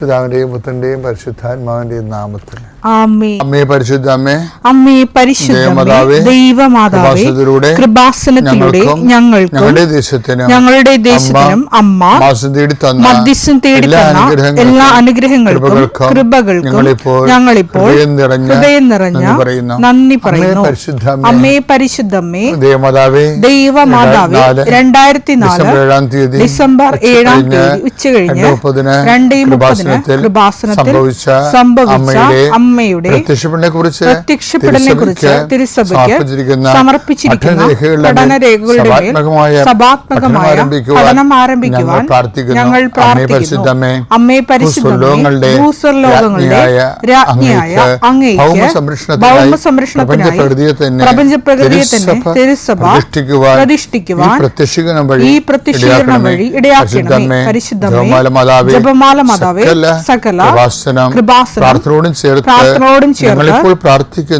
പിതാവിന്റെയും പുത്രന്റെയും പരിശുദ്ധാത്മാവിന്റെയും നാമത്തിൽ ആമേൻ. അമ്മേ പരിശുദ്ധ അമ്മേ, അമ്മേ പരിശുദ്ധമേ, ദൈവമാതാവേ, കൃപാസനത്തിലൂടെ ഞങ്ങൾക്കും ഞങ്ങളുടെ ദേശത്തിനും അമ്മ മധ്യസ്ഥം തേടി തന്ന എല്ലാ അനുഗ്രഹങ്ങൾക്കും കൃപകൾക്കും ഞങ്ങളിപ്പോൾ ഹൃദയം നിറഞ്ഞ നന്ദി പറയുന്നു. അമ്മേ പരിശുദ്ധമേ, ദൈവമാതാവേ, 2004 ഡിസംബർ 7 ഉച്ചകഴിഞ്ഞ് 2:30 കൃപാസനത്തിൽ സംഭവിച്ച അമ്മയുടെ പ്രത്യക്ഷപ്പെടലിനെ കുറിച്ച് തിരുസഭയ്ക്ക് സമർപ്പിച്ചിരിക്കുന്ന പഠനരേഖകളുടെ മേൽ സഭാത്മകമായ പഠനം ആരംഭിക്കുവാൻ ഞങ്ങൾ പ്രാർത്ഥിക്കുന്നു. അമ്മേ പരിശുദ്ധമേ, ഭൂസ്വർലോകങ്ങളുടെ രാജ്ഞിയായ അങ്ങേയ്ക്ക് ഭൗമസംരക്ഷണത്തിനായി പ്രപഞ്ചപ്രകൃതിയെ തന്നെ തിരുസഭ പ്രതിഷ്ഠിക്കുവാൻ ഈ പ്രത്യക്ഷീകരണം വഴി ഇടയാക്കണമേ. പരിശുദ്ധമേ, ജപമാല മാതാവേ, സകല കൃപാസനം പ്രാർത്ഥനയോടും ചേർത്ത്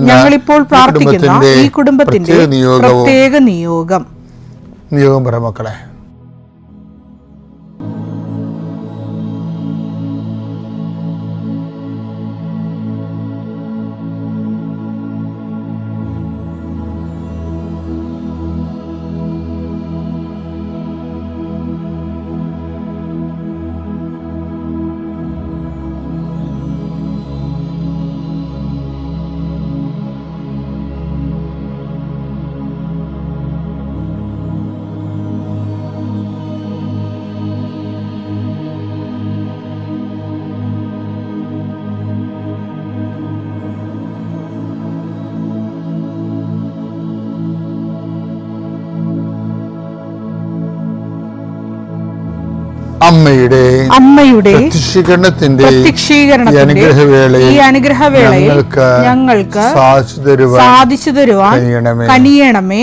ഞങ്ങളിപ്പോൾ പ്രാർത്ഥിക്കുന്ന ഈ കുടുംബത്തിന്റെ പ്രത്യേക നിയോഗം പറ മക്കളെ. അമ്മയുടെ പ്രത്യക്ഷീകരണത്തിന്റെ ഈ അനുഗ്രഹവേളയിൽ ഞങ്ങൾക്ക് സാധിച്ചു തരുവാൻ കനിയണമേ.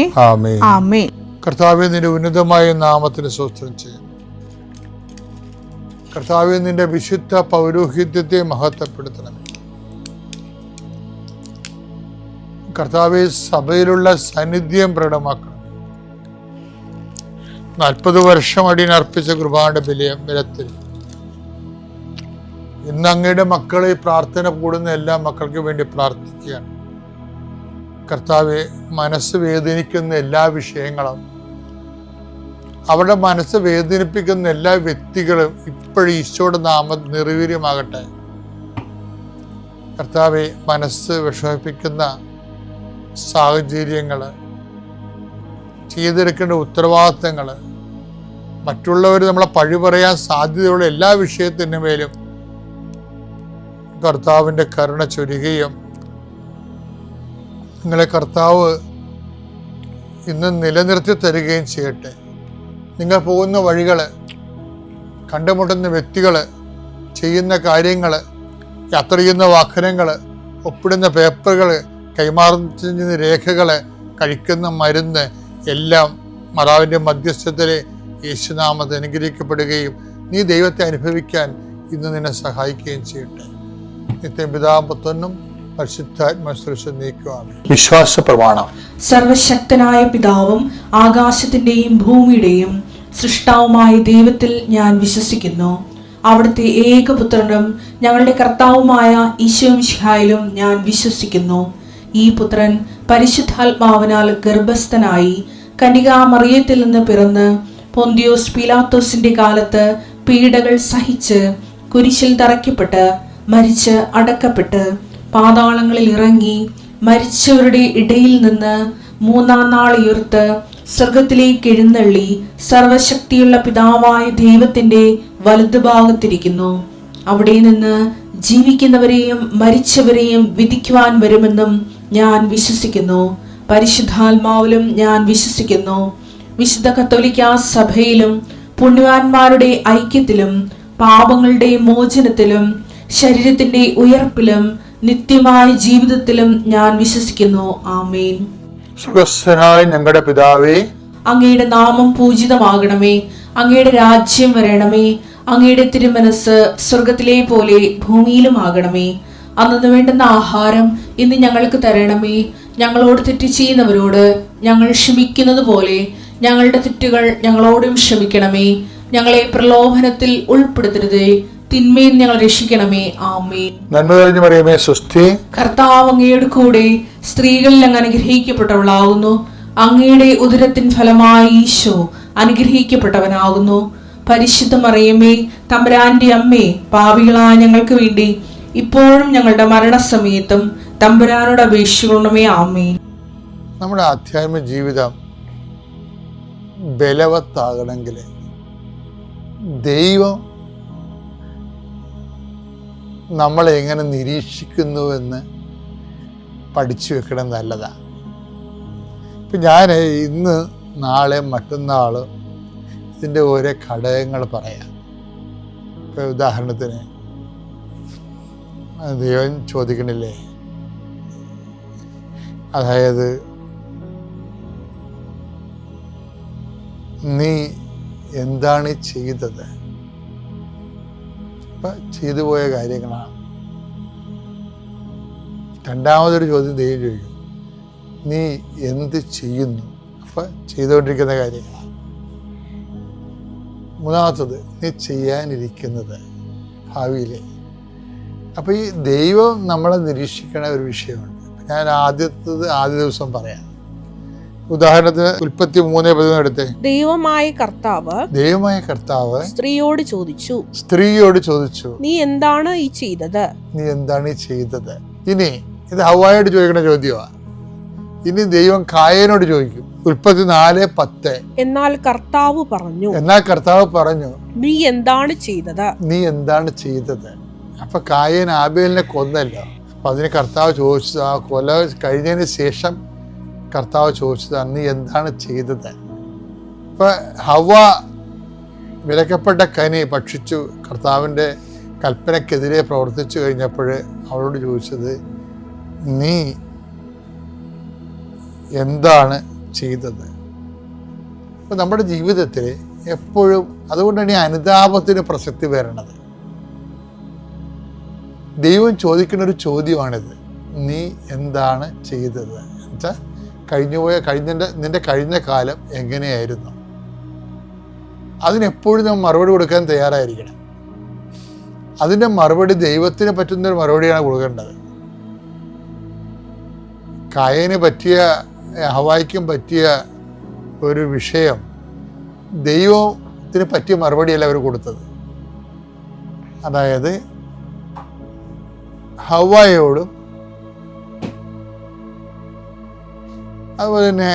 ആമേൻ. കർത്താവേ, നിന്റെ ഉന്നതമായ നാമത്തിന് സ്തോത്രം ചെയ്യുന്നു. കർത്താവേ, നിന്റെ വിശുദ്ധ പൗരോഹിത്യത്തെ മഹത്വപ്പെടുത്തണമേ. കർത്താവേ, സഭയിലുള്ള സാന്നിധ്യം പ്രകടമാക്കണം. 40 വർഷം അടിയനർപ്പിച്ച കൃപാന്റെ ബലത്തിൽ ഇന്ന് അങ്ങയുടെ മക്കളെ പ്രാർത്ഥന കൂടുന്ന എല്ലാ മക്കൾക്ക് വേണ്ടി പ്രാർത്ഥിക്കുകയാണ്. കർത്താവെ, മനസ്സ് വേദനിക്കുന്ന എല്ലാ വിഷയങ്ങളും, അവരുടെ മനസ്സ് വേദനിപ്പിക്കുന്ന എല്ലാ വ്യക്തികളും ഇപ്പോഴും ഈശോയുടെ നാമം നിർവീര്യമാകട്ടെ. കർത്താവെ, മനസ്സ് വിഷമിപ്പിക്കുന്ന സാഹചര്യങ്ങൾ, ചെയ്തെടുക്കേണ്ട ഉത്തരവാദിത്തങ്ങൾ, മറ്റുള്ളവർ നമ്മളെ പഴി പറയാൻ സാധ്യതയുള്ള എല്ലാ വിഷയത്തിൻ്റെ മേലും കർത്താവിൻ്റെ കരുണ ചൊരിയുകയും നിങ്ങളെ കർത്താവ് ഇന്ന് നിലനിർത്തി തരികയും ചെയ്യട്ടെ. നിങ്ങൾ പോകുന്ന വഴികൾ, കണ്ടുമുട്ടുന്ന വ്യക്തികൾ, ചെയ്യുന്ന കാര്യങ്ങൾ, യാത്ര ചെയ്യുന്ന വാഹനങ്ങൾ, ഒപ്പിടുന്ന പേപ്പറുകൾ, കൈമാറുന്ന രേഖകൾ, കഴിക്കുന്ന മരുന്ന് എല്ലാം മാതാവിൻ്റെ മധ്യസ്ഥത്തിലെ യേശുനാമത്തിൽ അനുഗ്രഹിക്കപ്പെടുകയും നീ ദൈവത്തെ അനുഭവിക്കാൻ ഇന്ന് നിന്നെ സഹായിക്കുകയും ചെയ്യട്ടെ. നിത്യം പിതാവും പുത്രനും പരിശുദ്ധാത്മാവിനെ നീക്കുവാണ്. വിശ്വാസ പ്രമാണം. സർവശക്തനായ പിതാവും ആകാശത്തിന്റെയും ഭൂമിയുടെയും സൃഷ്ടാവുമായ ദൈവത്തിൽ ഞാൻ വിശ്വസിക്കുന്നു. അവിടുത്തെ ഏകപുത്രനും ഞങ്ങളുടെ കർത്താവുമായ ഈശോ മിശിഹായിലും ഞാൻ വിശ്വസിക്കുന്നു. ഈ പുത്രൻ പരിശുദ്ധാത്മാവിനാൽ ഗർഭസ്ഥനായി കന്യകാമറിയത്തിൽ നിന്ന് പിറന്ന് പൊന്തിയോസ് പീലാത്തോസിന്റെ കാലത്ത് പീഡകൾ സഹിച്ച് കുരിശിൽ തറയ്ക്കപ്പെട്ട് മരിച്ച് അടക്കപ്പെട്ട് പാതാളങ്ങളിൽ ഇറങ്ങി മരിച്ചവരുടെ ഇടയിൽ നിന്ന് 3-ാം നാൾ ഉയർത്ത് സ്വർഗത്തിലേക്ക് എഴുന്നള്ളി സർവശക്തിയുള്ള പിതാവായ ദൈവത്തിന്റെ വലതുഭാഗത്തിരിക്കുന്നു. അവിടെ നിന്ന് ജീവിക്കുന്നവരെയും മരിച്ചവരെയും വിധിക്കുവാൻ വരുമെന്നും ഞാൻ വിശ്വസിക്കുന്നു. പരിശുദ്ധാത്മാവിലും ഞാൻ വിശ്വസിക്കുന്നു. വിശുദ്ധ കത്തോലിക്കാ സഭയിലും പുണ്യവാന്മാരുടെ ഐക്യത്തിലും പാപങ്ങളുടെ മോചനത്തിലും ശരീരത്തിന്റെ ഉയർപ്പിലും നിത്യമായ ജീവിതത്തിലും ഞാൻ വിശ്വസിക്കുന്നു. ആമേൻ. സുഖസ്ഥനായ ഞങ്ങളുടെ പിതാവേ, അങ്ങയുടെ നാമം പൂജിതമാകണമേ. അങ്ങയുടെ രാജ്യം വരണമേ. അങ്ങയുടെ തിരുമനസ് സ്വർഗത്തിലെ പോലെ ഭൂമിയിലും ആകണമേ. അന്നു വേണ്ടുന്ന ആഹാരം ഇന്ന് ഞങ്ങൾക്ക് തരണമേ. ഞങ്ങളോട് തെറ്റ് ചെയ്യുന്നവരോട് ഞങ്ങൾ ക്ഷമിക്കുന്നത് പോലെ ഞങ്ങളുടെ തെറ്റുകൾ ഞങ്ങളോടും ക്ഷമിക്കണമേ. ഞങ്ങളെ പ്രലോഭനത്തിൽ ഉൾപ്പെടുത്തരുതേ, തിന്മയിൽ ഞങ്ങൾ രക്ഷിക്കണമേ. ആമേൻ. നന്മ നിറഞ്ഞ മറിയമേ, സ്വസ്തി. കർത്താവ് അങ്ങയുടെ കൂടെ സ്ത്രീകളിൽ അങ്ങ് അനുഗ്രഹിക്കപ്പെട്ടവളാകുന്നു. അങ്ങയുടെ ഉദരത്തിൻ ഫലമായി ഈശോ അനുഗ്രഹിക്കപ്പെട്ടവനാകുന്നു. പരിശുദ്ധ മറിയമേ, തമ്പുരാന്റെ അമ്മേ, പാപികളായ ഞങ്ങൾക്ക് വേണ്ടി ഇപ്പോഴും ഞങ്ങളുടെ മരണസമയത്തും തമ്പുരാനോട് അപേക്ഷിക്കണമേ. ആമേൻ. നമ്മുടെ ആധ്യാത്മിക ജീവിതം ബലവത്താകണമെങ്കിൽ ദൈവം നമ്മളെ എങ്ങനെ നിരീക്ഷിക്കുന്നുവെന്ന് പഠിച്ചു വെക്കണം നല്ലതാണ്. ഇപ്പം ഞാൻ ഇന്ന് നാളെ മറ്റന്നാൾ ഇതിൻ്റെ ഓരോ ഘടകങ്ങൾ പറയാം. ഇപ്പോൾ ഉദാഹരണത്തിന് ദൈവം ചോദിക്കണില്ലേ, അതായത് നീ എന്താണ് ചെയ്തത്? ഇപ്പം ചെയ്തു പോയ കാര്യങ്ങളാണ്. രണ്ടാമതൊരു ചോദ്യം ദൈവം ചോദിക്കും, നീ എന്ത് ചെയ്യുന്നു? അപ്പം ചെയ്തുകൊണ്ടിരിക്കുന്ന കാര്യങ്ങളാണ്. മൂന്നാമത്തത്, നീ ചെയ്യാനിരിക്കുന്നത് ഭാവിയിലെ. അപ്പം ഈ ദൈവം നമ്മളെ നിരീക്ഷിക്കണ ഒരു വിഷയമുണ്ട്. ഞാൻ ആദ്യ ദിവസം പറയാം. ഉദാഹരണത്തിന് 33:13 എടുത്തേ. ദൈവമായ കർത്താവ് സ്ത്രീയോട് ചോദിച്ചു, നീ എന്താണ് ഈ ചെയ്തത്? ഇനി ഇത് ഹവ്വായോട് ചോദിക്കുന്ന ചോദ്യമാണ്. ഇനി ദൈവം കായേനോട് ചോദിക്കും. 34:10. എന്നാൽ കർത്താവ് പറഞ്ഞു, നീ എന്താണ് ചെയ്തത്? അപ്പൊ കായേൻ ആബേലിനെ കൊന്നല്ലോ. അപ്പൊ അതിന് കർത്താവ് ചോദിച്ചത്, ആ കൊല കഴിഞ്ഞതിന് ശേഷം കർത്താവ് ചോദിച്ചതാണ്, നീ എന്താണ് ചെയ്തത്? ഇപ്പൊ ഹവ്വ വിലക്കപ്പെട്ട കനി ഭക്ഷിച്ചു, കർത്താവിൻ്റെ കൽപ്പനക്കെതിരെ പ്രവർത്തിച്ചു കഴിഞ്ഞപ്പോൾ അവളോട് ചോദിച്ചത്, നീ എന്താണ് ചെയ്തത്? അപ്പം നമ്മുടെ ജീവിതത്തിൽ എപ്പോഴും അതുകൊണ്ടാണ് ഈ അനുതാപത്തിന് പ്രസക്തി വരണത്. ദൈവം ചോദിക്കുന്ന ഒരു ചോദ്യമാണിത്, നീ എന്താണ് ചെയ്തത്? എന്നുവെച്ചാൽ നിന്റെ കഴിഞ്ഞ കാലം എങ്ങനെയായിരുന്നു? അതിനെപ്പോഴും നമ്മൾ മറുപടി കൊടുക്കാൻ തയ്യാറായിരിക്കണം. അതിൻ്റെ മറുപടി ദൈവത്തിന് പറ്റുന്നൊരു മറുപടിയാണ് കൊടുക്കേണ്ടത്. കായേന് പറ്റിയ, ഹവായ്ക്കും പറ്റിയ ഒരു വിഷയം ദൈവത്തിന് പറ്റിയ മറുപടിയല്ല അവർ കൊടുത്തത്. അതായത് ഹവ്വായോടും അതുപോലെ തന്നെ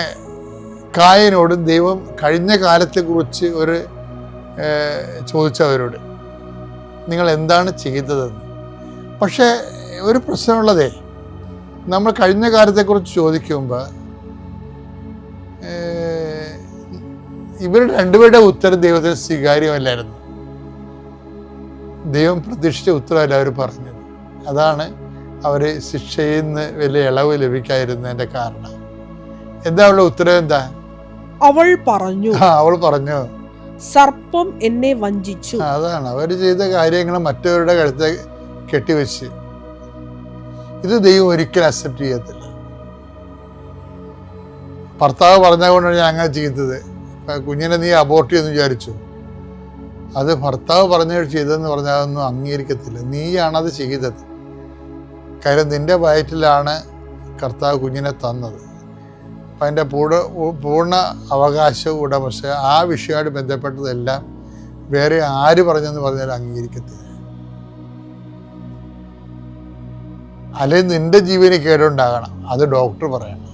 കായനോടും ദൈവം കഴിഞ്ഞ കാലത്തെക്കുറിച്ച് ചോദിച്ചവരോട്, നിങ്ങൾ എന്താണ് ചെയ്തതെന്ന്. പക്ഷേ ഒരു പ്രശ്നമുള്ളതേ, നമ്മൾ കഴിഞ്ഞ കാലത്തെക്കുറിച്ച് ചോദിക്കുമ്പോൾ ഇവരുടെ രണ്ടുപേരുടെ ഉത്തരം ദൈവത്തിന് സ്വീകാര്യമല്ലായിരുന്നു. ദൈവം പ്രതീക്ഷിച്ച ഉത്തരമല്ല അവർ പറഞ്ഞത്. അതാണ് അവർ ശിക്ഷയിൽ നിന്ന് വലിയ ഇളവ് ലഭിക്കാതിരുന്നതിൻ്റെ കാരണം. എന്താ അവളുടെ ഉത്തരം? എന്താ? അവൾ പറഞ്ഞു സർപ്പം എന്നെ വഞ്ചിച്ചു. അതാണ് അവർ ചെയ്ത കാര്യങ്ങൾ മറ്റവരുടെ കഴുത്തെ കെട്ടിവെച്ച്. ഇത് ദൈവം ഒരിക്കലും അക്സെപ്റ്റ് ചെയ്യത്തില്ല. ഭർത്താവ് പറഞ്ഞതുകൊണ്ടാണ് ഞാൻ അങ്ങനെ ചെയ്തത്, കുഞ്ഞിനെ നീ അബോർട്ട് ചെയ്യുമെന്ന് വിചാരിച്ചു. അത് ഭർത്താവ് ചെയ്തതെന്ന് പറഞ്ഞാൽ അതൊന്നും അംഗീകരിക്കത്തില്ല. നീയാണത് ചെയ്തത്. കാര്യം നിന്റെ വയറ്റിലാണ് കർത്താവ് കുഞ്ഞിനെ തന്നത്. അപ്പം അതിൻ്റെ പൂർണ്ണ അവകാശവും ഉടമസ്ഥ ആ വിഷയമായിട്ട് ബന്ധപ്പെട്ടതെല്ലാം വേറെ ആര് പറഞ്ഞെന്ന് പറഞ്ഞാൽ അംഗീകരിക്കത്തില്ല. അല്ലെങ്കിൽ നിന്റെ ജീവന് കേടുണ്ടാകണം, അത് ഡോക്ടർ പറയണം.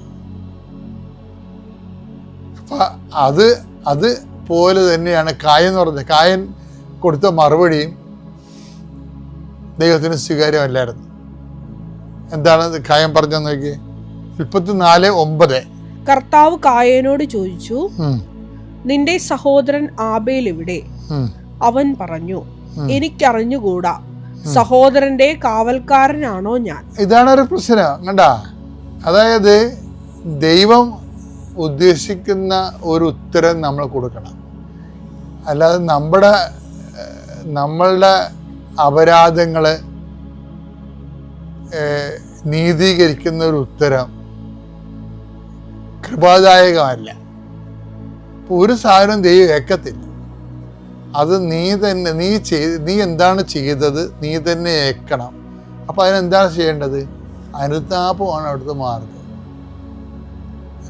അപ്പം അത് പോലെ തന്നെയാണ് കായൻ എന്ന് പറഞ്ഞത്. കായൻ കൊടുത്ത മറുപടിയും ദൈവത്തിന് സ്വീകാര്യമല്ലായിരുന്നു. എന്താണ് കായൻ പറഞ്ഞെന്ന് നോക്കി. 34:9. കർത്താവ് കായനോട് ചോദിച്ചു, നിന്റെ സഹോദരൻ ആബേൽ എവിടെ? അവൻ പറഞ്ഞു, എനിക്കറിഞ്ഞുകൂടാ, സഹോദരന്റെ കാവൽക്കാരനാണോ ഞാൻ? ഇതാണ് ഒരു പ്രശ്നം. കണ്ടാ, അതായത് ദൈവം ഉദ്ദേശിക്കുന്ന ഒരു ഉത്തരം നമ്മൾ കൊടുക്കണം. അല്ലാതെ നമ്മളുടെ അപരാധങ്ങൾ നീതീകരിക്കുന്ന ഒരു ഉത്തരം കൃപാദായകമല്ല. ഒരു സാധനം ദൈവം ഏക്കത്തില്ല. അത് നീ തന്നെ നീ എന്താണ് ചെയ്തത് നീ തന്നെ ഏൽക്കണം. അപ്പം അതിനെന്താണ് ചെയ്യേണ്ടത്? അനുതാപമാണ് അവിടുത്തെ മാർഗം.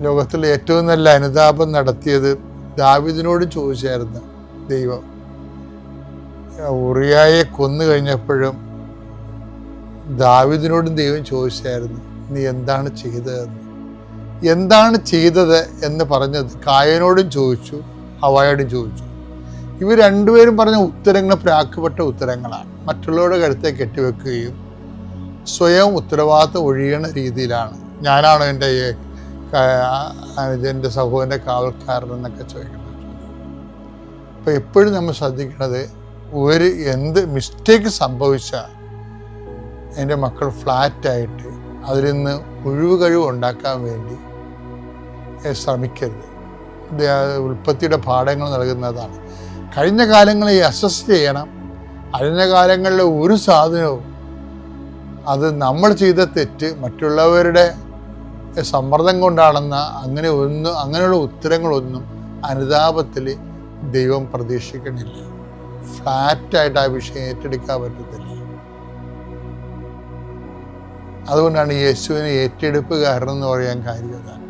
ലോകത്തിലെ ഏറ്റവും നല്ല അനുതാപം നടത്തിയത് ദാവീദിനോട് ചോദിച്ചായിരുന്നു ദൈവം. ഉറിയായെ കൊന്നു കഴിഞ്ഞപ്പോഴും ദാവീദിനോടും ദൈവം ചോദിച്ചായിരുന്നു, നീ എന്താണ് ചെയ്തതെന്ന്. എന്താണ് ചെയ്തത് എന്ന് പറഞ്ഞത് കായനോടും ചോദിച്ചു, ഹവ്വായോടും ചോദിച്ചു. ഇവർ രണ്ടുപേരും പറഞ്ഞ ഉത്തരങ്ങൾ പ്രാക്കപ്പെട്ട ഉത്തരങ്ങളാണ്. മറ്റുള്ളവരുടെ കഴുത്തെ കെട്ടിവെക്കുകയും സ്വയം ഉത്തരവാദിത്തം ഒഴിയണ രീതിയിലാണ്. ഞാനാണോ എൻ്റെ സഹോദരൻ്റെ കാവൽക്കാരൻ എന്നൊക്കെ ചോദിക്കുന്നത്. അപ്പോൾ എപ്പോഴും നമ്മൾ ശ്രദ്ധിക്കുന്നത്, എന്ത് മിസ്റ്റേക്ക് സംഭവിച്ചാൽ എൻ്റെ മക്കൾ ഫ്ലാറ്റായിട്ട് അതിൽ നിന്ന് ഒഴിവ് ഉണ്ടാക്കാൻ വേണ്ടി ശ്രമിക്കരുത്. ഉൽപ്പത്തിയുടെ പാഠങ്ങൾ നൽകുന്നതാണ്. കഴിഞ്ഞ കാലങ്ങളെ അസസ് ചെയ്യണം. കഴിഞ്ഞ കാലങ്ങളിലെ ഒരു സാധനവും അത് നമ്മൾ ചെയ്ത തെറ്റ് മറ്റുള്ളവരുടെ സമ്മർദ്ദം കൊണ്ടാണെന്ന അങ്ങനെയുള്ള ഉത്തരങ്ങളൊന്നും അനുതാപത്തിൽ ദൈവം പ്രതീക്ഷിക്കണില്ല. ഫ്ലാറ്റായിട്ട് ആ വിഷയം ഏറ്റെടുക്കാൻ പറ്റത്തില്ല. അതുകൊണ്ടാണ് യേശുവിനെ ഏറ്റെടുപ്പുകാരൻ എന്ന് പറയാൻ കാര്യം അതാണ്.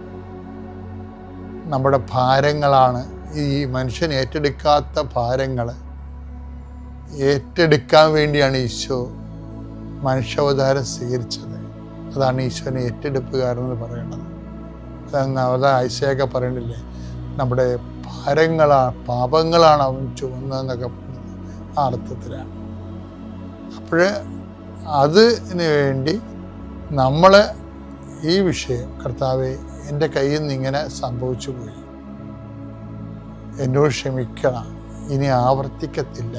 നമ്മുടെ ഭാരങ്ങളാണ് ഈ മനുഷ്യൻ ഏറ്റെടുക്കാത്ത ഭാരങ്ങൾ ഏറ്റെടുക്കാൻ വേണ്ടിയാണ് ഈശോ മനുഷ്യാവതാരം സ്വീകരിച്ചത്. അതാണ് ഈശോനെ ഏറ്റെടുപ്പുകാരൻ എന്ന് പറയുന്നത്. അതാ ഐസയൊക്കെ പറയണില്ലേ, നമ്മുടെ പാപങ്ങളാണ് അവൻ ചുമന്നതെന്നൊക്കെ പറയുന്നത് ആ അർത്ഥത്തിലാണ്. അപ്പോൾ അതിന് വേണ്ടി നമ്മൾ ഈ വിഷയം, കർത്താവേ എൻ്റെ കയ്യിൽ നിന്ന് ഇങ്ങനെ സംഭവിച്ചു പോയി, എന്നോട് ക്ഷമിക്കണം, ഇനി ആവർത്തിക്കത്തില്ല,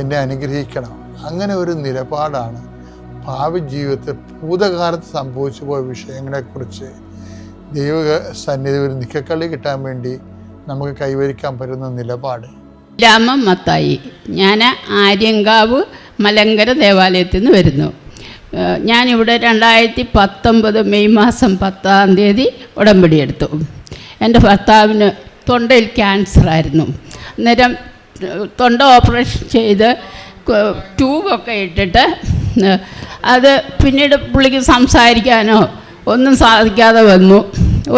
എന്നെ അനുഗ്രഹിക്കണം. അങ്ങനെ ഒരു നിലപാടാണ് ഭാവി ജീവിതത്തിൽ ഭൂതകാലത്ത് സംഭവിച്ചു പോയ വിഷയങ്ങളെക്കുറിച്ച് ദൈവ സന്നിധി ഒരു നിക്കക്കള്ളി കിട്ടാൻ വേണ്ടി നമുക്ക് കൈവരിക്കാൻ പറ്റുന്ന നിലപാട്. രാമൻ മത്തായി. ഞാൻ ആര്യങ്കാവ് മലങ്കര ദേവാലയത്തിൽ നിന്ന് വരുന്നു. ഞാനിവിടെ 2019 മെയ് മാസം 10 ഉടമ്പടി എടുത്തു. എൻ്റെ ഭർത്താവിന് തൊണ്ടയിൽ ക്യാൻസറായിരുന്നു. അന്നേരം തൊണ്ട ഓപ്പറേഷൻ ചെയ്ത് ട്യൂബൊക്കെ ഇട്ടിട്ട് അത് പിന്നീട് പുള്ളിക്ക് സംസാരിക്കാനോ ഒന്നും സാധിക്കാതെ വന്നു.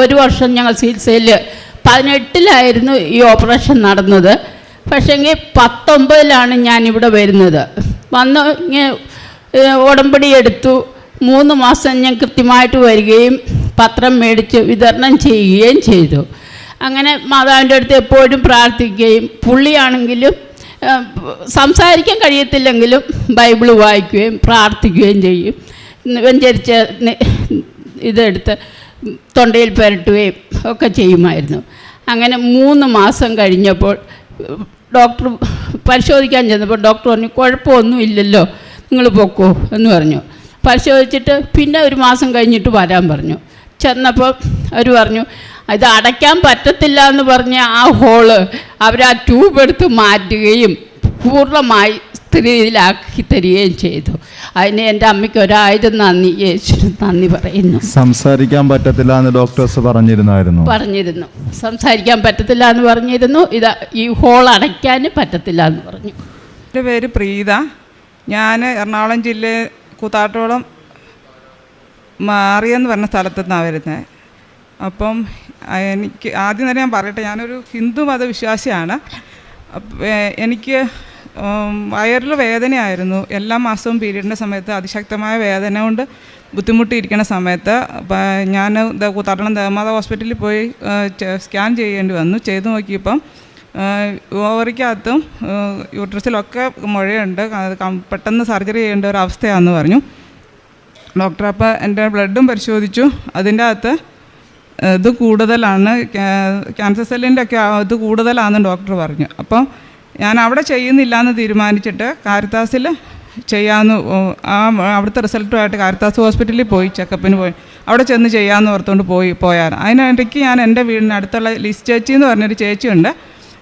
1 വർഷം ഞങ്ങൾ ചികിത്സയിൽ 18 ഈ ഓപ്പറേഷൻ നടന്നത്. പക്ഷേങ്കിൽ 19 ഞാനിവിടെ വരുന്നത്. വന്ന് ഇങ്ങനെ ഉടമ്പടി എടുത്തു. 3 മാസം ഞാൻ കൃത്യമായിട്ട് വരികയും പത്രം മേടിച്ച് വിതരണം ചെയ്യുകയും ചെയ്തു. അങ്ങനെ മാതാവിൻ്റെ അടുത്ത് എപ്പോഴും പ്രാർത്ഥിക്കുകയും, പുള്ളിയാണെങ്കിലും സംസാരിക്കാൻ കഴിയത്തില്ലെങ്കിലും ബൈബിൾ വായിക്കുകയും പ്രാർത്ഥിക്കുകയും ചെയ്യും. വെഞ്ചരിച്ച ഇതെടുത്ത് തൊണ്ടയിൽ പുരട്ടുകയും ഒക്കെ ചെയ്യുമായിരുന്നു. അങ്ങനെ 3 മാസം കഴിഞ്ഞപ്പോൾ ഡോക്ടർ പരിശോധിക്കാൻ ചെന്നപ്പോൾ ഡോക്ടർ പറഞ്ഞു, കുഴപ്പമൊന്നും ഇല്ലല്ലോ, നിങ്ങൾ പൊക്കോ എന്ന് പറഞ്ഞു. പരിശോധിച്ചിട്ട് പിന്നെ 1 മാസം കഴിഞ്ഞിട്ട് വരാൻ പറഞ്ഞു. ചെന്നപ്പോൾ അവർ പറഞ്ഞു, ഇത് അടയ്ക്കാൻ പറ്റത്തില്ല എന്ന് പറഞ്ഞ ആ ഹോള് അവർ ആ ട്യൂബ് എടുത്ത് മാറ്റുകയും പൂർണ്ണമായി സ്ഥിതിയിലാക്കി തരികയും ചെയ്തു. അതിന് എൻ്റെ അമ്മയ്ക്ക് 1000 നന്ദി, യേശുവിന് നന്ദി പറയുന്നു. സംസാരിക്കാൻ പറ്റത്തില്ല എന്ന് ഡോക്ടേഴ്സ് പറഞ്ഞിരുന്നു. സംസാരിക്കാൻ പറ്റത്തില്ല എന്ന് പറഞ്ഞിരുന്നു. ഇത് ഈ ഹോൾ അടയ്ക്കാൻ പറ്റത്തില്ല എന്ന് പറഞ്ഞു. എൻ്റെ പേര് പ്രീത. ഞാൻ എറണാകുളം ജില്ലയിൽ കൂത്താട്ടോളം മാറിയെന്ന് പറഞ്ഞ സ്ഥലത്തു നിന്നാണ് വരുന്നത്. അപ്പം എനിക്ക് ആദ്യം തന്നെ ഞാൻ പറയട്ടെ, ഞാനൊരു ഹിന്ദു മതവിശ്വാസിയാണ്. എനിക്ക് വയറിൽ വേദനയായിരുന്നു. എല്ലാ മാസവും പീരീഡിൻ്റെ സമയത്ത് അതിശക്തമായ വേദന കൊണ്ട് ബുദ്ധിമുട്ടിയിരിക്കുന്ന സമയത്ത് ഞാൻ കൂത്താട്ടണം ദേവമാതാ ഹോസ്പിറ്റലിൽ പോയി സ്കാൻ ചെയ്യേണ്ടി വന്നു. ചെയ്തു നോക്കിയപ്പം ഓവറിക്കകത്തും യൂട്രസിലൊക്കെ മുഴയുണ്ട്, പെട്ടെന്ന് സർജറി ചെയ്യേണ്ട ഒരു അവസ്ഥയാണെന്ന് പറഞ്ഞു ഡോക്ടർ. അപ്പോൾ എൻ്റെ ബ്ലഡും പരിശോധിച്ചു. അതിൻ്റെ അകത്ത് ഇത് കൂടുതലാണ്, ക്യാൻസർ സെല്ലിൻ്റെ ഒക്കെ ഇത് കൂടുതലാണെന്ന് ഡോക്ടർ പറഞ്ഞു. അപ്പം ഞാൻ അവിടെ ചെയ്യുന്നില്ല എന്ന് തീരുമാനിച്ചിട്ട് കാരിത്താസിൽ ചെയ്യാമെന്ന് അവിടുത്തെ റിസൾട്ടുമായിട്ട് കാരിത്താസ് ഹോസ്പിറ്റലിൽ പോയി ചെക്കപ്പിന് പോയി അവിടെ ചെന്ന് ചെയ്യാമെന്ന് ഓർത്തുകൊണ്ട് പോയായിരുന്നു. അതിനിടയ്ക്ക് ഞാൻ എൻ്റെ വീടിനടുത്തുള്ള ലിസ് ചേച്ചി എന്ന് പറഞ്ഞൊരു ചേച്ചിയുണ്ട്.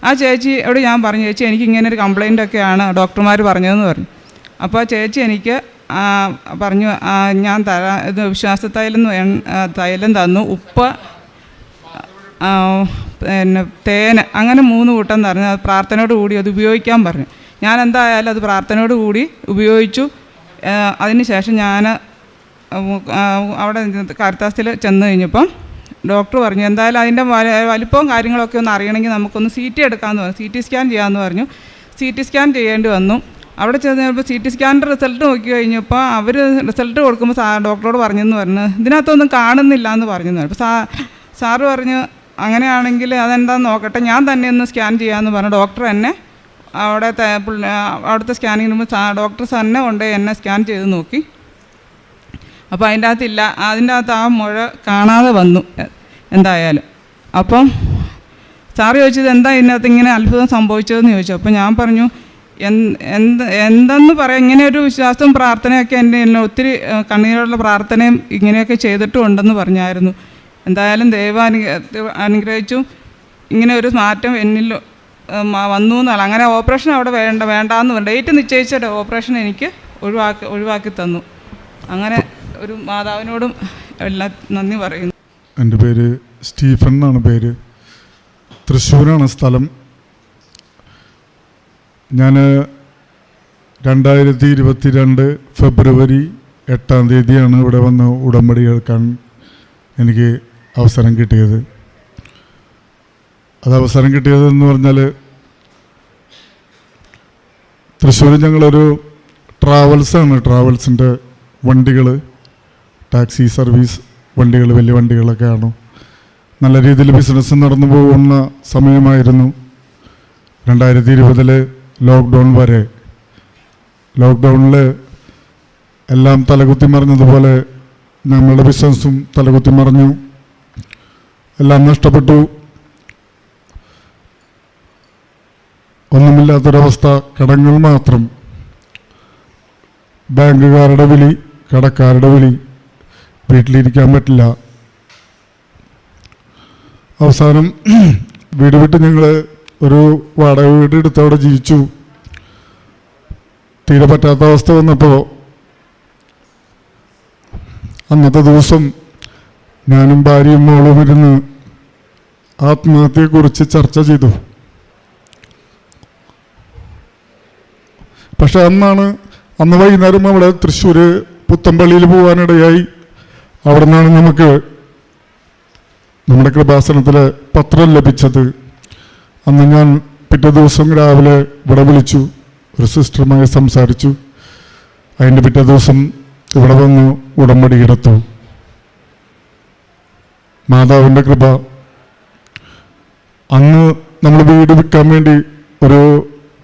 ആ ചേച്ചിയോട് ഞാൻ പറഞ്ഞു, ചേച്ചി എനിക്ക് ഇങ്ങനെ ഒരു കംപ്ലയിൻ്റൊക്കെയാണ് ഡോക്ടർമാർ പറഞ്ഞതെന്ന് പറഞ്ഞു. അപ്പോൾ ആ ചേച്ചി എനിക്ക് പറഞ്ഞു, ഞാൻ ഇത് വിശ്വാസത്തൈലം തൈലം തന്നു, ഉപ്പ് പിന്നെ തേന്, അങ്ങനെ 3 കൂട്ടം തരണം. അത് പ്രാർത്ഥനയോട് കൂടി അത് ഉപയോഗിക്കാൻ പറഞ്ഞു. ഞാൻ എന്തായാലും അത് പ്രാർത്ഥനയോട് കൂടി ഉപയോഗിച്ചു. അതിന് ശേഷം ഞാൻ അവിടെ കാരിത്താസിൽ ചെന്ന് കഴിഞ്ഞപ്പം ഡോക്ടർ പറഞ്ഞു എന്തായാലും അതിൻ്റെ വലിപ്പവും കാര്യങ്ങളൊക്കെ ഒന്ന് അറിയണമെങ്കിൽ നമുക്കൊന്ന് CT എടുക്കാമെന്ന് പറഞ്ഞു. CT സ്കാൻ ചെയ്യാമെന്ന് പറഞ്ഞു. CT സ്കാൻ ചെയ്യേണ്ടി വന്നു. അവിടെ ചെന്ന് കഴിഞ്ഞപ്പോൾ CT സ്കാനിൻ്റെ റിസൾട്ട് നോക്കി കഴിഞ്ഞപ്പോൾ അവർ റിസൾട്ട് കൊടുക്കുമ്പോൾ ഡോക്ടറോട് പറഞ്ഞെന്ന് പറഞ്ഞു ഇതിനകത്തൊന്നും കാണുന്നില്ല എന്ന് പറഞ്ഞു. അപ്പോൾ സാറ് പറഞ്ഞു അങ്ങനെയാണെങ്കിൽ അതെന്താണെന്ന് നോക്കട്ടെ, ഞാൻ തന്നെ ഒന്ന് സ്കാൻ ചെയ്യാമെന്ന് പറഞ്ഞു. ഡോക്ടർ എന്നെ അവിടുത്തെ സ്കാനിങ് റൂമിൽ ഡോക്ടർ തന്നെ കൊണ്ട് എന്നെ സ്കാൻ ചെയ്ത് നോക്കി. അപ്പോൾ അതിൻ്റെ അകത്ത് ആ മുഴ കാണാതെ വന്നു എന്തായാലും. അപ്പം സാറ് ചോദിച്ചത് എന്താ ഇതിനകത്ത് ഇങ്ങനെ അത്ഭുതം സംഭവിച്ചതെന്ന് ചോദിച്ചു. അപ്പോൾ ഞാൻ പറഞ്ഞു എന്തെന്ന് പറയാം, ഇങ്ങനെ ഒരു വിശ്വാസവും പ്രാർത്ഥനയൊക്കെ എന്നെ ഒത്തിരി കണ്ണീരുള്ള പ്രാർത്ഥനയും ഇങ്ങനെയൊക്കെ ചെയ്തിട്ടുണ്ടെന്ന് പറഞ്ഞായിരുന്നു. എന്തായാലും ദൈവം അനുഗ്രഹിച്ചു. ഇങ്ങനെ ഒരു മാറ്റം എന്നിൽ വന്നു എന്നല്ല, അങ്ങനെ ഓപ്പറേഷൻ അവിടെ വേണ്ടാന്ന് ഡേറ്റ് നിശ്ചയിച്ച ഓപ്പറേഷൻ എനിക്ക് ഒഴിവാക്കി തന്നു. അങ്ങനെ ഒരു മാതാവിനോടും എല്ലാം നന്ദി പറയുന്നു. എൻ്റെ പേര് സ്റ്റീഫൻ എന്നാണ് പേര്. തൃശ്ശൂരാണ് സ്ഥലം. ഞാൻ 2022 ഫെബ്രുവരി 8-ാം തീയതിയാണ് ഇവിടെ വന്ന് ഉടമ്പടി എടുക്കാൻ എനിക്ക് അവസരം കിട്ടിയത്. അത് അവസരം കിട്ടിയതെന്ന് പറഞ്ഞാൽ തൃശ്ശൂർ ഞങ്ങളൊരു ട്രാവൽസിൻ്റെ വണ്ടികൾ, ടാക്സി സർവീസ് വണ്ടികൾ, വലിയ വണ്ടികളൊക്കെയാണ്. നല്ല രീതിയിൽ ബിസിനസ് നടന്നു പോകുന്ന സമയമായിരുന്നു 2020 ലോക്ക്ഡൗൺ വരെ. ലോക്ക്ഡൗണിൽ എല്ലാം തലകുത്തി മറിഞ്ഞതുപോലെ നമ്മളുടെ ബിസിനസ്സും തലകുത്തി മറിഞ്ഞു, എല്ലാം നഷ്ടപ്പെട്ടു. ഒന്നുമില്ലാത്തൊരവസ്ഥ, കടങ്ങൾ മാത്രം, ബാങ്കുകാരുടെ വിളി, കടക്കാരുടെ വിളി, വീട്ടിലിരിക്കാൻ പറ്റില്ല. അവസാനം വീട് വിട്ട് ഞങ്ങൾ ഒരു വാടക വീട് എടുത്ത് അവിടെ ജീവിച്ചു. തീരെ പറ്റാത്ത അവസ്ഥ വന്നപ്പോൾ അന്നത്തെ ദിവസം ഞാനും ഭാര്യയും മോളും ഇരുന്ന് ആത്മഹത്യയെക്കുറിച്ച് ചർച്ച ചെയ്തു. പക്ഷെ അന്ന് വൈകുന്നേരം അവിടെ തൃശ്ശൂർ പുത്തമ്പള്ളിയിൽ പോകാനിടയായി. അവിടെ നിന്നാണ് നമുക്ക് നമ്മുടെ കൃപാസനത്തിൽ പത്രം ലഭിച്ചത്. അന്ന് ഞാൻ പിറ്റേ ദിവസം രാവിലെ ഇവിടെ വിളിച്ചു, ഒരു സിസ്റ്ററുമായി സംസാരിച്ചു. അതിൻ്റെ പിറ്റേ ദിവസം ഇവിടെ വന്ന് ഉടമ്പടി എടുത്തു. മാതാവിൻ്റെ കൃപ. അന്ന് നമ്മൾ വീട് വിൽക്കാൻ വേണ്ടി ഒരു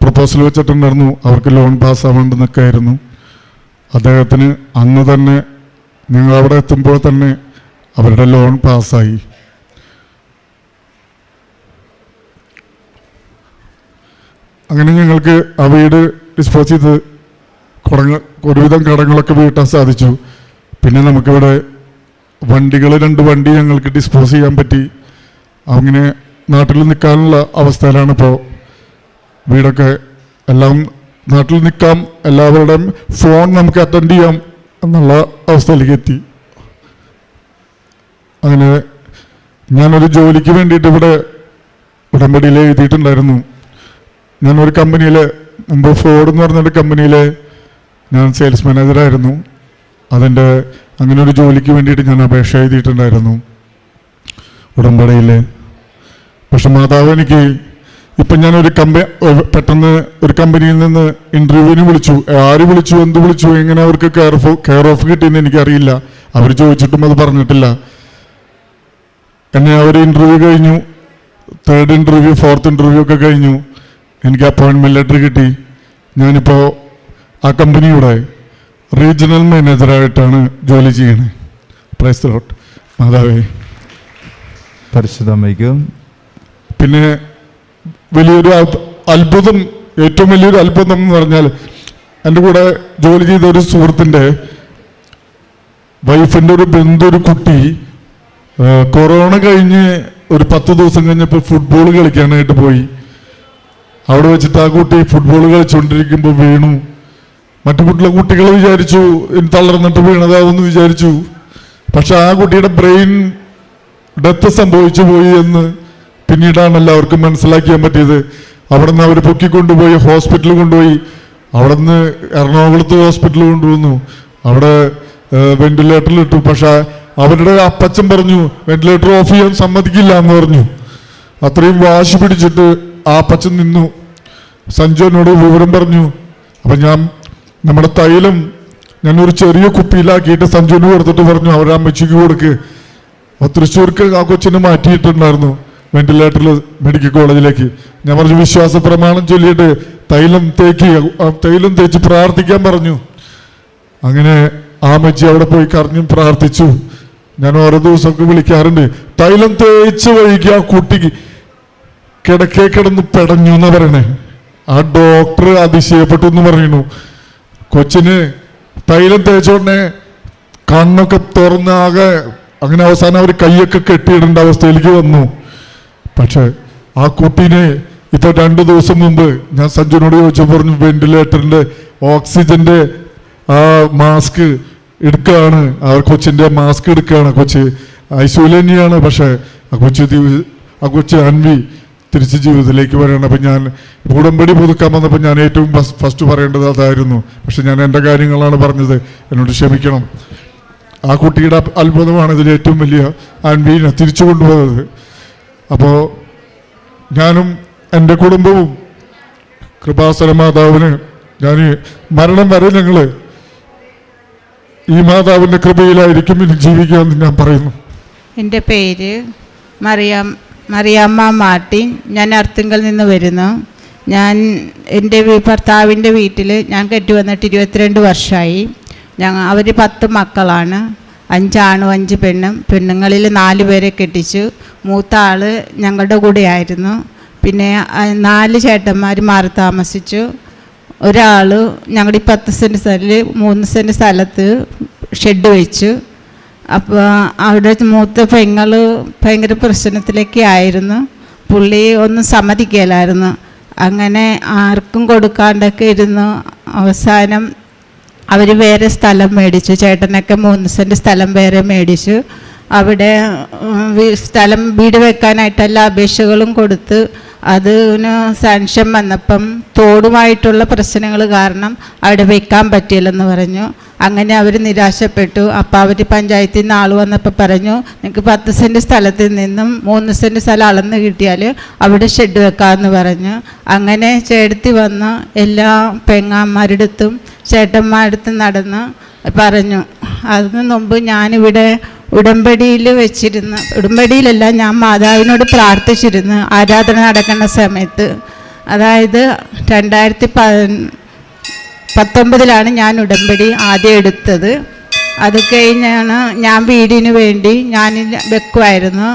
പ്രപ്പോസൽ വെച്ചിട്ടുണ്ടായിരുന്നു. അവർക്ക് ലോൺ പാസ്സാവേണ്ടെന്നൊക്കെ ആയിരുന്നു. അദ്ദേഹത്തിന് അന്ന് തന്നെ ഞങ്ങൾ അവിടെ എത്തുമ്പോൾ തന്നെ അവരുടെ ലോൺ പാസ്സായി. അങ്ങനെ ഞങ്ങൾക്ക് ആ വീട് ഡിസ്പോസ് ചെയ്ത് ഒരുവിധം കടങ്ങളൊക്കെ വീട്ടാൻ സാധിച്ചു. പിന്നെ നമുക്കിവിടെ വണ്ടികൾ 2 വണ്ടി ഞങ്ങൾക്ക് ഡിസ്പോസ് ചെയ്യാൻ പറ്റി. അങ്ങനെ നാട്ടിൽ നിൽക്കാനുള്ള അവസ്ഥയിലാണ് ഇപ്പോൾ. വീടൊക്കെ എല്ലാം നാട്ടിൽ നിൽക്കാം, എല്ലാവരുടെയും ഫോൺ നമുക്ക് അറ്റൻഡ് ചെയ്യാം എന്നുള്ള അവസ്ഥയിലേക്ക് എത്തി. അങ്ങനെ ഞാനൊരു ജോലിക്ക് വേണ്ടിയിട്ട് ഇവിടെ ഉടമ്പടിയിൽ എഴുതിയിട്ടുണ്ടായിരുന്നു. ഞാനൊരു കമ്പനിയിൽ, മുമ്പ് ഫോർഡ് എന്ന് പറഞ്ഞൊരു കമ്പനിയിൽ ഞാൻ സെയിൽസ് മാനേജറായിരുന്നു. അങ്ങനെ ഒരു ജോലിക്ക് വേണ്ടിയിട്ട് ഞാൻ അപേക്ഷ എഴുതിയിട്ടുണ്ടായിരുന്നു ഉടമ്പടിയിൽ. പക്ഷെ മാതാവ് എനിക്ക് ഇപ്പം ഞാനൊരു പെട്ടെന്ന് ഒരു കമ്പനിയിൽ നിന്ന് ഇൻ്റർവ്യൂവിന് വിളിച്ചു. ആര് വിളിച്ചു, എന്ത് വിളിച്ചു, എങ്ങനെ അവർക്ക് കെയർ ഓഫ് കിട്ടിയെന്ന് എനിക്കറിയില്ല. അവർ ചോദിച്ചിട്ടും അത് പറഞ്ഞിട്ടില്ല. എന്നെ അവർ ഇൻ്റർവ്യൂ കഴിഞ്ഞു, 3rd ഇൻ്റർവ്യൂ 4th ഇൻ്റർവ്യൂ ഒക്കെ കഴിഞ്ഞു. എനിക്ക് അപ്പോയിൻമെൻറ്റ് ലെറ്റർ കിട്ടി. ഞാനിപ്പോൾ ആ കമ്പനിയുടെ റീജിയണൽ മാനേജറായിട്ടാണ് ജോലി ചെയ്യണത്. Praise the Lord. മാതാവേ പരിശുദ്ധമ്മയ്ക്കും. പിന്നെ വലിയൊരു അത്ഭുതം, ഏറ്റവും വലിയൊരു അത്ഭുതം എന്ന് പറഞ്ഞാൽ എൻ്റെ കൂടെ ജോലി ചെയ്ത ഒരു സുഹൃത്തിൻ്റെ വൈഫിൻ്റെ ഒരു ഒരു കുട്ടി കൊറോണ കഴിഞ്ഞ് ഒരു 10 ദിവസം കഴിഞ്ഞപ്പോൾ ഫുട്ബോൾ കളിക്കാനായിട്ട് പോയി. അവിടെ വെച്ചിട്ട് ആ കുട്ടി ഫുട്ബോൾ കളിച്ചുകൊണ്ടിരിക്കുമ്പോൾ വീണു. മറ്റു കുട്ടികൾ വിചാരിച്ചു തളർന്നിട്ട് വീണതാവെന്ന് വിചാരിച്ചു. പക്ഷെ ആ കുട്ടിയുടെ ബ്രെയിൻ ഡെത്ത് സംഭവിച്ചു പോയി എന്ന് പിന്നീടാണ് എല്ലാവർക്കും മനസ്സിലാക്കിയാൻ പറ്റിയത്. അവിടെ നിന്ന് അവർ പൊക്കിക്കൊണ്ടുപോയി ഹോസ്പിറ്റലിൽ കൊണ്ടുപോയി. അവിടെ നിന്ന് എറണാകുളത്ത് ഹോസ്പിറ്റലിൽ കൊണ്ടുവന്നു. അവിടെ വെന്റിലേറ്ററിൽ ഇട്ടു. പക്ഷെ അവരുടെ അപ്പച്ചൻ പറഞ്ഞു വെന്റിലേറ്റർ ഓഫ് ചെയ്യാൻ സമ്മതിക്കില്ല എന്ന് പറഞ്ഞു. അത്രയും വാശി പിടിച്ചിട്ട് ആ അപ്പച്ചൻ നിന്നു. സഞ്ജു എന്നോട് വിവരം പറഞ്ഞു. അപ്പം ഞാൻ നമ്മുടെ തൈലം ഞാനൊരു ചെറിയ കുപ്പിയിലാക്കിയിട്ട് സഞ്ജുവിന് കൊടുത്തിട്ട് പറഞ്ഞു അവരെ അമ്മച്ചിക്ക് കൊടുക്ക്. അപ്പോൾ തൃശ്ശൂർക്ക് ആ കൊച്ചിനെ മാറ്റിയിട്ടുണ്ടായിരുന്നു വെന്റിലേറ്ററിൽ മെഡിക്കൽ കോളേജിലേക്ക്. ഞാൻ പറഞ്ഞു വിശ്വാസ പ്രമാണം ചൊല്ലിയിട്ട് തൈലം തേച്ച് പ്രാർത്ഥിക്കാൻ പറഞ്ഞു. അങ്ങനെ ആ അമ്മച്ചി അവിടെ പോയി കരഞ്ഞും പ്രാർത്ഥിച്ചു. ഞാൻ ഓരോ ദിവസമൊക്കെ വിളിക്കാറുണ്ട്. തൈലം തേച്ച് വഴിക്ക് ആ കുട്ടിക്ക് കിടക്കേ കിടന്ന് പെടഞ്ഞു എന്ന് പറയണേ. ആ ഡോക്ടർ അതിശയപ്പെട്ടു എന്ന് പറയുന്നു. കൊച്ചിന് തൈലം തേച്ചോടനെ കണ്ണൊക്കെ തുറന്നാകെ അങ്ങനെ അവസാനം അവർ കൈയൊക്കെ കെട്ടിയിടേണ്ട അവസ്ഥയിലേക്ക് വന്നു. പക്ഷെ ആ കുട്ടീനെ ഇപ്പൊ 2 ദിവസം മുമ്പ് ഞാൻ സഞ്ജുനോട് ചോദിച്ചു പറഞ്ഞു വെന്റിലേറ്ററിന്റെ ഓക്സിജന്റെ ആ മാസ്ക് എടുക്കുകയാണ്. ആ കൊച്ചിന്റെ മാസ്ക് എടുക്കുകയാണ്. കൊച്ച് ഐസിയുവിൽ തന്നെയാണ്. പക്ഷെ ആ കൊച്ച് അൻവി തിരിച്ച് ജീവിതത്തിലേക്ക് വരികയാണ്. അപ്പം ഞാൻ ഉടമ്പടി പുതുക്കാൻ വന്നപ്പോൾ ഞാൻ ഏറ്റവും ഫസ്റ്റ് പറയേണ്ടത് അതായിരുന്നു. പക്ഷെ ഞാൻ എൻ്റെ കാര്യങ്ങളാണ് പറഞ്ഞത്, എന്നോട് ക്ഷമിക്കണം. ആ കുട്ടിയുടെ അത്ഭുതമാണ് ഇതിൽ ഏറ്റവും വലിയ അൻവിനെ തിരിച്ചു കൊണ്ടുപോകുന്നത്. അപ്പോൾ ഞാനും എൻ്റെ കുടുംബവും കൃപാസന മാതാവിന് ഞാൻ മരണം വരെ ഞങ്ങൾ ഈ മാതാവിൻ്റെ കൃപയിലായിരിക്കും ഇനി ജീവിക്കാമെന്ന് ഞാൻ പറയുന്നു. എൻ്റെ പേര് മറിയാമ്മ മാർട്ടിൻ. ഞാൻ അർത്തുങ്കൽ നിന്ന് വരുന്നു. ഞാൻ എൻ്റെ ഭർത്താവിൻ്റെ വീട്ടിൽ ഞാൻ കെട്ടിവന്നിട്ട് 22 വർഷമായി. അവർ 10 മക്കളാണ്. 5 ആണും 5 പെണ്ണും. പെണ്ണുങ്ങളിൽ 4 പേരെ കെട്ടിച്ചു. മൂത്ത ആൾ ഞങ്ങളുടെ കൂടെ ആയിരുന്നു. പിന്നെ 4 ചേട്ടന്മാർ മാറി താമസിച്ചു. ഒരാൾ ഞങ്ങളുടെ 10 സെൻറ്റ് സ്ഥലത്തിൽ 3 സെൻറ്റ് സ്ഥലത്ത് ഷെഡ് വെച്ചു. അപ്പോൾ അവിടെ മൂത്ത പെങ്ങൾ ഭയങ്കര പ്രശ്നത്തിലേക്ക് ആയിരുന്നു. പുള്ളി ഒന്നും സമ്മതിക്കില്ലായിരുന്നു. അങ്ങനെ ആർക്കും കൊടുക്കാണ്ടൊക്കെ ഇരുന്നു. അവസാനം അവർ വേറെ സ്ഥലം മേടിച്ചു. ചേട്ടനൊക്കെ 3 സെൻറ്റ് സ്ഥലം വേറെ മേടിച്ചു. അവിടെ വീട് വെക്കാനായിട്ട് എല്ലാ അപേക്ഷകളും കൊടുത്ത് അതിന് സാങ്ഷൻ വന്നപ്പം തോടുമായിട്ടുള്ള പ്രശ്നങ്ങൾ കാരണം അവിടെ വെക്കാൻ പറ്റിയില്ലെന്ന് പറഞ്ഞു. അങ്ങനെ അവർ നിരാശപ്പെട്ടു. അപ്പോൾ അവർ പഞ്ചായത്തിൽ നിന്ന് ആൾ വന്നപ്പോൾ പറഞ്ഞു നിങ്ങൾക്ക് 10 സെൻറ്റ് സ്ഥലത്തിൽ നിന്നും 3 സെൻറ്റ് സ്ഥലം അളന്ന് കിട്ടിയാൽ അവിടെ ഷെഡ് വെക്കാമെന്ന് പറഞ്ഞു. അങ്ങനെ ചേട്ടത്തി വന്ന് എല്ലാ പെങ്ങാന്മാരുടെ അടുത്തും ചേട്ടന്മാരുടെ നടന്ന് പറഞ്ഞു. അതിന് മുമ്പ് ഞാനിവിടെ ഉടമ്പടിയിൽ വെച്ചിരുന്നു. ഉടമ്പടിയിലല്ല, ഞാൻ മാതാവിനോട് പ്രാർത്ഥിച്ചിരുന്നു ആരാധന നടക്കുന്ന സമയത്ത്. അതായത് 2019 ഞാൻ ഉടമ്പടി ആദ്യം എടുത്തത്. അത് കഴിഞ്ഞാണ് ഞാൻ വീടിന് വേണ്ടി ഞാൻ വെക്കുമായിരുന്നു.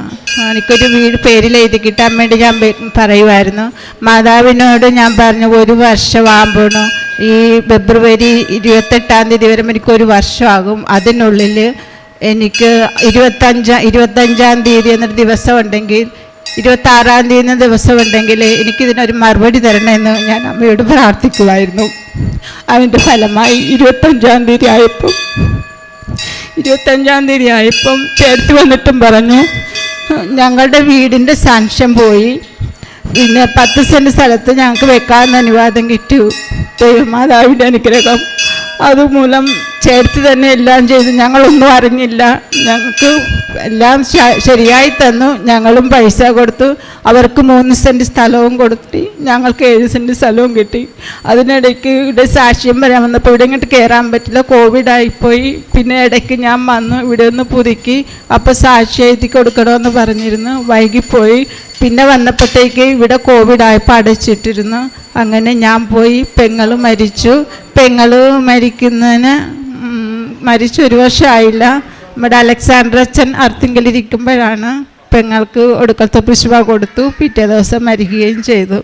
എനിക്കൊരു വീട് പേരിൽ എഴുതി കിട്ടാൻ വേണ്ടി ഞാൻ പറയുമായിരുന്നു. മാതാവിനോട് ഞാൻ പറഞ്ഞു 1 വർഷമാകുമ്പോൾ ഈ ഫെബ്രുവരി 28-ാം തീയതി വരെ എനിക്കൊരു വർഷമാകും. അതിനുള്ളിൽ എനിക്ക് 25-ാം തീയതി എന്നൊരു ദിവസം ഉണ്ടെങ്കിൽ 26-ാം തീയതി എന്ന ദിവസം ഉണ്ടെങ്കിൽ എനിക്കിതിനൊരു മറുപടി തരണമെന്ന് ഞാൻ അമ്മയോട് പ്രാർത്ഥിക്കുമായിരുന്നു. അതിൻ്റെ ഫലമായി 25-ാം തീയതി ആയപ്പം ചേർത്ത് വന്നിട്ടും പറഞ്ഞു ഞങ്ങളുടെ വീടിൻ്റെ സാങ്ഷൻ പോയി. പിന്നെ 10 സെൻറ്റ് സ്ഥലത്ത് ഞങ്ങൾക്ക് വെക്കാമെന്ന് അനുവാദം കിട്ടി. ദൈവമാതാവിൻ്റെ അനുഗ്രഹം അതുമൂലം ചേർത്ത് തന്നെ എല്ലാം ചെയ്തു. ഞങ്ങളൊന്നും അറിഞ്ഞില്ല. ഞങ്ങൾക്ക് എല്ലാം ശരിയായി തന്നു. ഞങ്ങളും പൈസ കൊടുത്തു. അവർക്ക് 3 സെൻറ്റ് സ്ഥലവും കൊടുത്തി. ഞങ്ങൾക്ക് 7 സെൻറ്റ് സ്ഥലവും കിട്ടി. അതിനിടയ്ക്ക് ഇവിടെ സാക്ഷ്യം വരാൻ വന്നപ്പോൾ ഇവിടെ ഇങ്ങോട്ട് കയറാൻ പറ്റില്ല, കോവിഡായിപ്പോയി. പിന്നെ ഇടയ്ക്ക് ഞാൻ വന്നു ഇവിടെ ഒന്ന് പുതുക്കി. അപ്പോൾ സാക്ഷ്യം എഴുതി കൊടുക്കണമെന്ന് പറഞ്ഞിരുന്നു. വൈകിപ്പോയി. പിന്നെ വന്നപ്പോഴത്തേക്ക് ഇവിടെ കോവിഡായപ്പോൾ അടച്ചിട്ടിരുന്നു. അങ്ങനെ ഞാൻ പോയി. പെങ്ങൾ മരിച്ചു. മരിച്ചു 1 വർഷമായില്ല. നമ്മുടെ അലക്സാണ്ടർ അച്ഛൻ അർത്തിങ്കലിരിക്കുമ്പോഴാണ് പെങ്ങൾക്ക് ഒടുക്കത്തെ പുഷ്പ കൊടുത്തു. പിറ്റേ ദിവസം മരിക്കുകയും ചെയ്തു.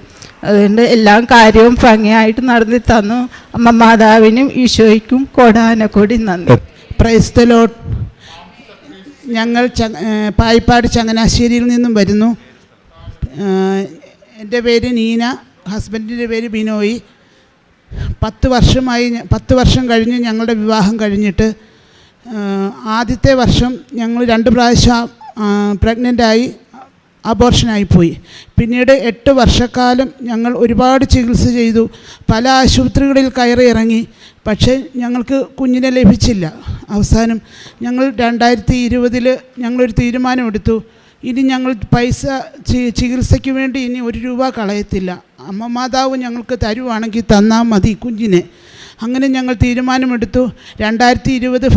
അതുകൊണ്ട് എല്ലാ കാര്യവും ഭംഗിയായിട്ട് നടത്തി തന്നു. അമ്മ മാതാവിനും ഈശോയ്ക്കും കോടാനക്കോടി നന്ദി. Praise the Lord. ഞങ്ങൾ പായിപ്പാട് ചങ്ങനാശ്ശേരിയിൽ നിന്നും വരുന്നു. എൻ്റെ പേര് നീന, ഹസ്ബൻഡിൻ്റെ പേര് ബിനോയ്. 10 വർഷം കഴിഞ്ഞ് ഞങ്ങളുടെ വിവാഹം കഴിഞ്ഞിട്ട് ആദ്യത്തെ വർഷം ഞങ്ങൾ 2 പ്രാവശ്യം പ്രഗ്നൻ്റായി. അബോർഷനായിപ്പോയി. പിന്നീട് 8 വർഷക്കാലം ഞങ്ങൾ ഒരുപാട് ചികിത്സ ചെയ്തു, പല ആശുപത്രികളിൽ കയറി ഇറങ്ങി. പക്ഷേ ഞങ്ങൾക്ക് കുഞ്ഞിനെ ലഭിച്ചില്ല. അവസാനം ഞങ്ങൾ 2020 ഞങ്ങളൊരു തീരുമാനമെടുത്തു, ഇനി ഞങ്ങൾ പൈസ ചികിത്സയ്ക്ക് വേണ്ടി ഇനി 1 രൂപ കളയത്തില്ല, അമ്മ മാതാവ് ഞങ്ങൾക്ക് തരുവാണെങ്കിൽ തന്നാൽ മതി കുഞ്ഞിനെ. അങ്ങനെ ഞങ്ങൾ തീരുമാനമെടുത്തു. 2020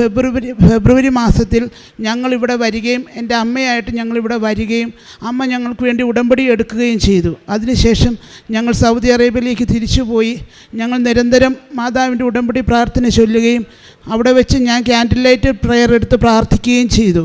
ഫെബ്രുവരി മാസത്തിൽ ഞങ്ങളിവിടെ വരികയും എൻ്റെ അമ്മയായിട്ട് ഞങ്ങളിവിടെ വരികയും അമ്മ ഞങ്ങൾക്ക് വേണ്ടി ഉടമ്പടി എടുക്കുകയും ചെയ്തു. അതിനുശേഷം ഞങ്ങൾ സൗദി അറേബ്യയിലേക്ക് തിരിച്ചുപോയി. ഞങ്ങൾ നിരന്തരം മാതാവിൻ്റെ ഉടമ്പടി പ്രാർത്ഥന ചൊല്ലുകയും അവിടെ വെച്ച് ഞാൻ ക്യാൻഡിൽ ലൈറ്റ് പ്രെയർ എടുത്ത് പ്രാർത്ഥിക്കുകയും ചെയ്തു.